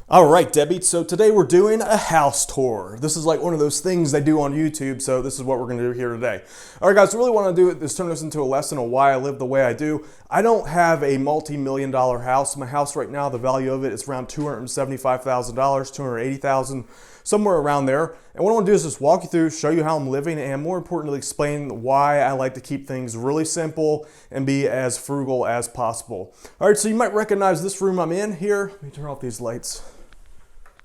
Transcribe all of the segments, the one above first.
All right, Deadbeat. So today we're doing a house tour. This is like one of those things they do on YouTube, so this is what we're going to do here today. All right, guys, really want to do it is turn this into a lesson on why I live the way I do. I don't have a multi-million dollar house. My house right now, the value of it is around $275,000, $280,000, somewhere around there. And what I want to do is just walk you through, show you how I'm living, and more importantly, explain why I like to keep things really simple and be as frugal as possible. All right, so you might recognize this room I'm in here. Let me turn off these lights.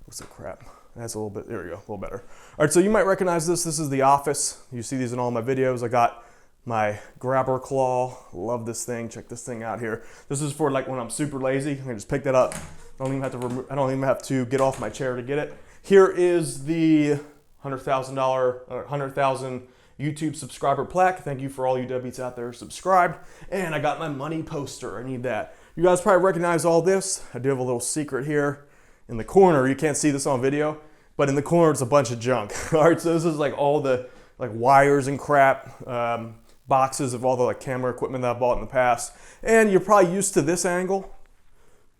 What's the crap? That's a little bit, there we go, a little better. All right, so you might recognize this. This is the office. You see these in all my videos. I got my grabber claw. Love this thing. Check this thing out here. This is for like when I'm super lazy. I can just pick that up. I don't even have to get off my chair to get it. Here is the $100,000 YouTube subscriber plaque. Thank you for all you Deadbeats out there subscribed. And I got my money poster. I need that. You guys probably recognize all this. I do have a little secret here. In the corner, you can't see this on video, but in the corner it's a bunch of junk. All right, so this is like all the like wires and crap, boxes of all the like camera equipment that I bought in the past. And you're probably used to this angle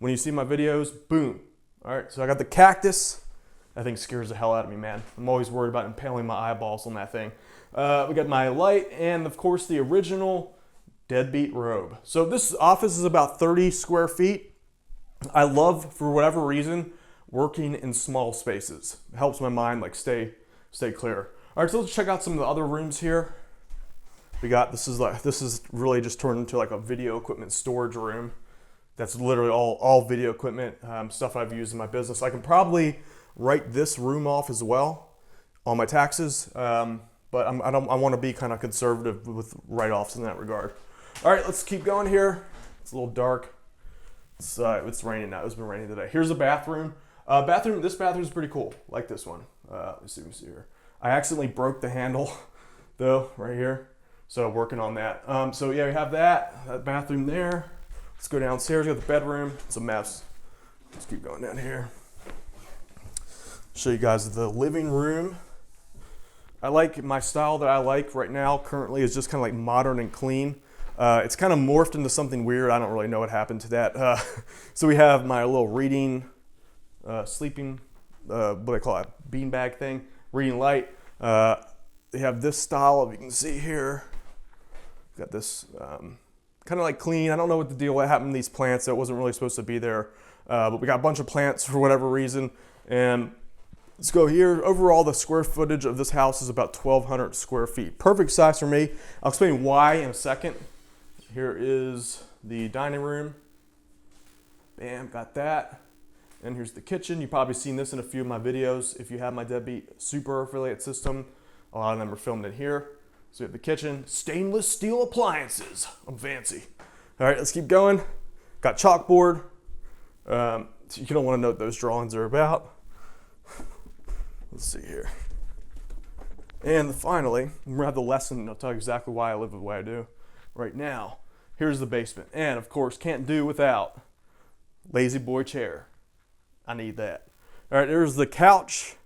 when you see my videos. Boom. All right, so I got the cactus. That thing scares the hell out of me, man. I'm always worried about impaling my eyeballs on that thing. We got my light and of course the original Deadbeat robe. So this office is about 30 square feet. I love, for whatever reason, working in small spaces. It helps my mind like stay clear. All right, so let's check out some of the other rooms here. We got, this is really just turned into like a video equipment storage room. That's literally all video equipment, stuff I've used in my business. I can probably write this room off as well on my taxes, but I want to be kind of conservative with write-offs in that regard. All right, let's keep going here. It's a little dark. It's raining now. It's been raining today. Here's a bathroom. This bathroom is pretty cool. Like this one. Let's see here. I accidentally broke the handle, though, right here. So working on that. So yeah, we have that bathroom there. Let's go downstairs. We got the bedroom. It's a mess. Let's keep going down here. Show you guys the living room. I like my style that I like right now. Currently is just kind of like modern and clean. It's kind of morphed into something weird. I don't really know what happened to that. So we have my little reading, sleeping, what do I call it, beanbag thing, reading light. They have this style, if you can see here. Got this kind of like clean. I don't know what the deal, what happened to these plants. That wasn't really supposed to be there. But we got a bunch of plants for whatever reason. And let's go here. Overall, the square footage of this house is about 1,200 square feet. Perfect size for me. I'll explain why in a second. Here is the dining room. Bam, got that. And here's the kitchen. You've probably seen this in a few of my videos. If you have my Deadbeat Super affiliate system, a lot of them are filmed in here. So we have the kitchen, stainless steel appliances. I'm fancy. All right, let's keep going. Got chalkboard. You don't want to know what those drawings are about. Let's see here. And finally, we're gonna have the lesson, and I'll tell you exactly why I live the way I do. Right now, here's the basement. And of course, can't do without lazy boy chair. I need that. All right, there's the couch.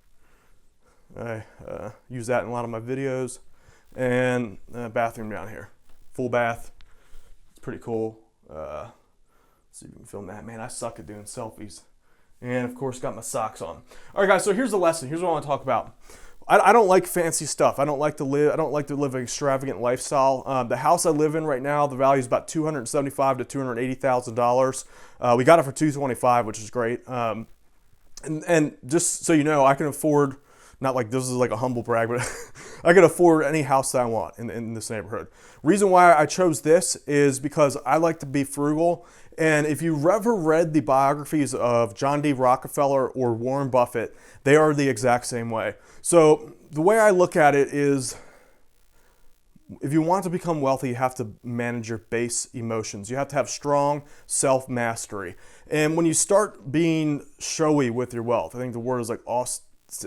I use that in a lot of my videos. And bathroom down here. Full bath. It's pretty cool. Let's see if we can film that. Man, I suck at doing selfies. And of course, got my socks on. All right, guys, so here's the lesson. Here's what I want to talk about. I don't like fancy stuff. I don't like to live an extravagant lifestyle. The house I live in right now, the value is about $275,000 to $280,000. We got it for $225,000, which is great. And just so you know, I can afford, not like this is like a humble brag, but I can afford any house that I want in this neighborhood. Reason why I chose this is because I like to be frugal. And if you've ever read the biographies of John D. Rockefeller or Warren Buffett, they are the exact same way. So the way I look at it is, if you want to become wealthy, you have to manage your base emotions. You have to have strong self-mastery. And when you start being showy with your wealth, I think the word is like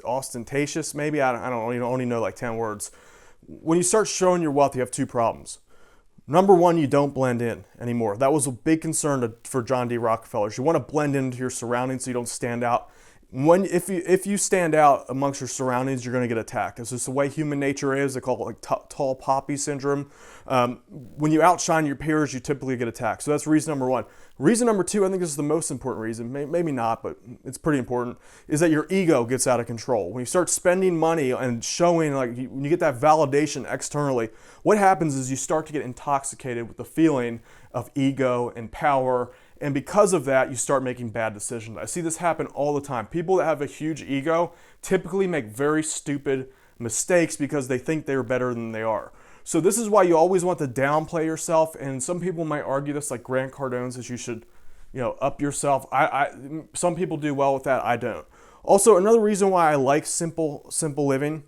ostentatious, maybe. I don't only know like 10 words. When you start showing your wealth, you have two problems. Number one, you don't blend in anymore. That was a big concern for John D. Rockefeller. You want to blend into your surroundings so you don't stand out If you stand out amongst your surroundings, you're going to get attacked. It's just the way human nature is. They call it like tall poppy syndrome. When you outshine your peers, you typically get attacked. So that's reason number one. Reason number two, I think this is the most important reason, maybe not, but it's pretty important, is that your ego gets out of control. When you start spending money and showing, like when you get that validation externally, what happens is you start to get intoxicated with the feeling of ego and power. And because of that, you start making bad decisions. I see this happen all the time. People that have a huge ego typically make very stupid mistakes because they think they're better than they are. So this is why you always want to downplay yourself. And some people might argue this, like Grant Cardone says, you should, up yourself. Some people do well with that. I don't. Also, another reason why I like simple living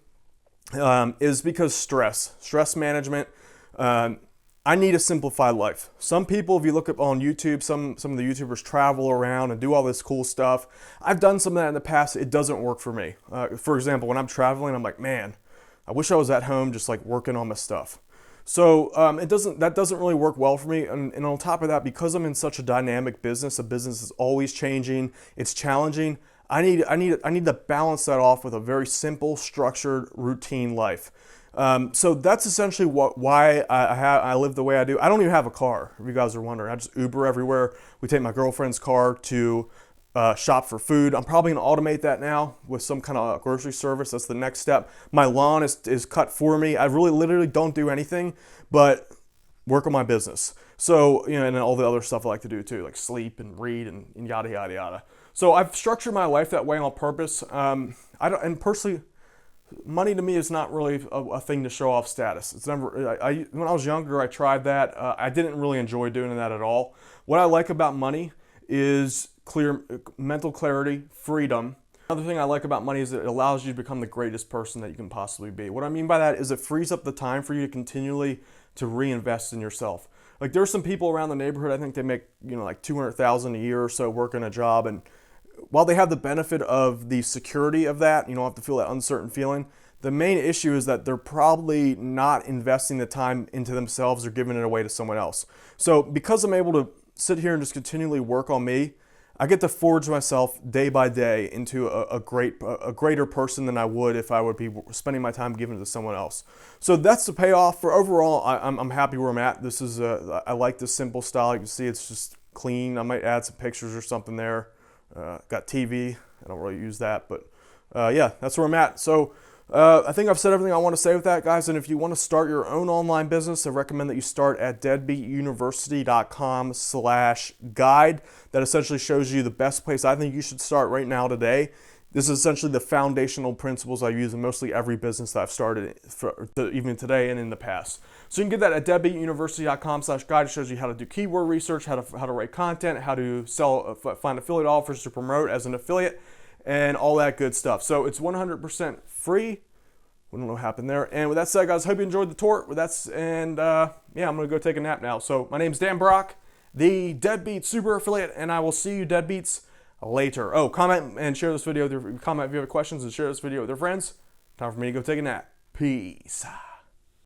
is because stress management. I need a simplified life. Some people, if you look up on YouTube, some of the YouTubers travel around and do all this cool stuff. I've done some of that in the past. It doesn't work for me. For example, when I'm traveling, I'm like, man, I wish I was at home just like working on my stuff. So that doesn't really work well for me. And on top of that, because I'm in such a dynamic business, a business is always changing, it's challenging. I need to balance that off with a very simple, structured, routine life. So that's essentially why I live the way I do. I don't even have a car, if you guys are wondering. I just Uber everywhere. We take my girlfriend's car to shop for food. I'm probably going to automate that now with some kind of grocery service. That's the next step. My lawn is cut for me. I really literally don't do anything but work on my business. So, and all the other stuff I like to do too, like sleep and read and yada, yada, yada. So I've structured my life that way on purpose. And personally, money to me is not really a thing to show off status. It's never. When I was younger, I tried that. I didn't really enjoy doing that at all. What I like about money is clear mental clarity, freedom. Another thing I like about money is that it allows you to become the greatest person that you can possibly be. What I mean by that is it frees up the time for you to continually to reinvest in yourself. Like there's some people around the neighborhood, I think they make like $200,000 a year or so working a job, and while they have the benefit of the security of that, you don't have to feel that uncertain feeling, the main issue is that they're probably not investing the time into themselves or giving it away to someone else. So because I'm able to sit here and just continually work on me, I get to forge myself day by day into a greater person than I would if I would be spending my time giving it to someone else. So that's the payoff. For overall, I'm happy where I'm at. This is I like this simple style. You can see it's just clean. I might add some pictures or something there. Got TV. I don't really use that, but yeah, that's where I'm at. So I think I've said everything I want to say with that, guys. And if you want to start your own online business, I recommend that you start at deadbeatuniversity.com/guide. That essentially shows you the best place I think you should start right now today. This is essentially the foundational principles I use in mostly every business that I've started, even today and in the past. So you can get that at deadbeatuniversity.com/guide. It shows you how to do keyword research, how to write content, how to find affiliate offers to promote as an affiliate, and all that good stuff. So it's 100% free. We don't know what happened there. And with that said, guys, hope you enjoyed the tour. Yeah, I'm going to go take a nap now. So my name's Dan Brock, the Deadbeat Super Affiliate, and I will see you Deadbeats later. Oh, comment and share this video. Comment if you have questions and share this video with your friends. Time for me to go take a nap. Peace.